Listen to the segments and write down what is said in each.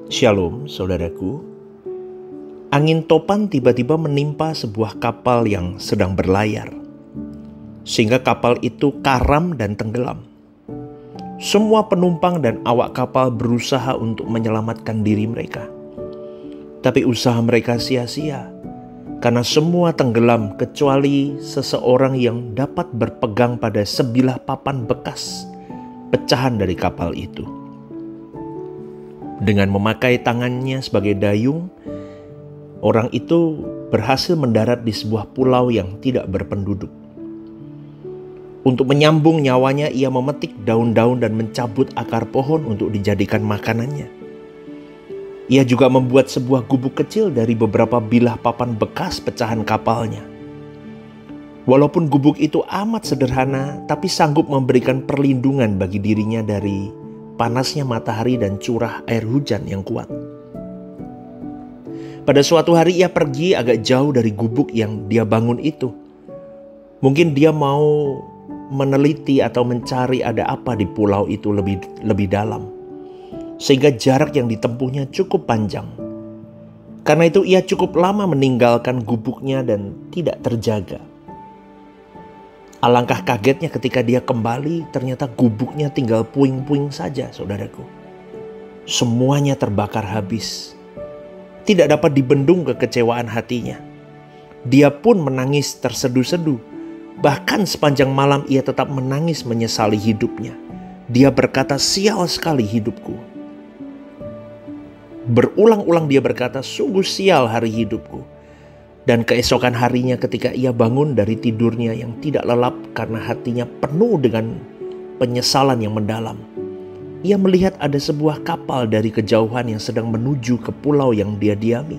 Shalom, saudaraku. Angin topan tiba-tiba menimpa sebuah kapal yang sedang berlayar, sehingga kapal itu karam dan tenggelam. Semua penumpang dan awak kapal berusaha untuk menyelamatkan diri mereka. Tapi usaha mereka sia-sia, karena semua tenggelam kecuali seseorang yang dapat berpegang pada sebilah papan bekas pecahan dari kapal itu. Dengan memakai tangannya sebagai dayung, orang itu berhasil mendarat di sebuah pulau yang tidak berpenduduk. Untuk menyambung nyawanya, ia memetik daun-daun dan mencabut akar pohon untuk dijadikan makanannya. Ia juga membuat sebuah gubuk kecil dari beberapa bilah papan bekas pecahan kapalnya. Walaupun gubuk itu amat sederhana, tapi sanggup memberikan perlindungan bagi dirinya dari panasnya matahari dan curah air hujan yang kuat. Pada suatu hari ia pergi agak jauh dari gubuk yang dia bangun itu. Mungkin dia mau meneliti atau mencari ada apa di pulau itu lebih dalam. Sehingga jarak yang ditempuhnya cukup panjang. Karena itu ia cukup lama meninggalkan gubuknya dan tidak terjaga. Alangkah kagetnya ketika dia kembali, ternyata gubuknya tinggal puing-puing saja, saudaraku. Semuanya terbakar habis. Tidak dapat dibendung kekecewaan hatinya. Dia pun menangis terseduh-seduh. Bahkan sepanjang malam ia tetap menangis menyesali hidupnya. Dia berkata, "Sial sekali hidupku." Berulang-ulang dia berkata, "Sungguh sial hari hidupku." Dan keesokan harinya ketika ia bangun dari tidurnya yang tidak lelap karena hatinya penuh dengan penyesalan yang mendalam, ia melihat ada sebuah kapal dari kejauhan yang sedang menuju ke pulau yang dia diami.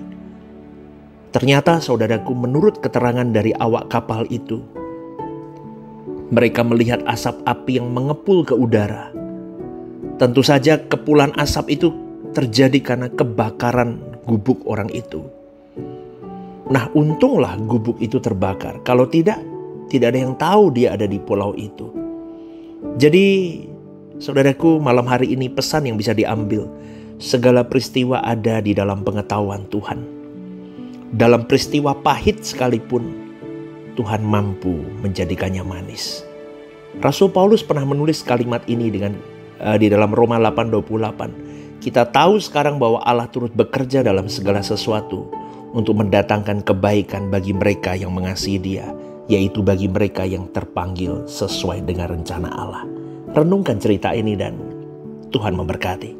Ternyata, saudaraku, menurut keterangan dari awak kapal itu, mereka melihat asap api yang mengepul ke udara. Tentu saja kepulan asap itu terjadi karena kebakaran gubuk orang itu. Nah, untunglah gubuk itu terbakar. Kalau tidak ada yang tahu dia ada di pulau itu. Jadi, saudaraku, malam hari ini pesan yang bisa diambil. Segala peristiwa ada di dalam pengetahuan Tuhan. Dalam peristiwa pahit sekalipun, Tuhan mampu menjadikannya manis. Rasul Paulus pernah menulis kalimat ini di dalam Roma 8:28. Kita tahu sekarang bahwa Allah turut bekerja dalam segala sesuatu untuk mendatangkan kebaikan bagi mereka yang mengasihi Dia, yaitu bagi mereka yang terpanggil sesuai dengan rencana Allah. Renungkan cerita ini dan Tuhan memberkati.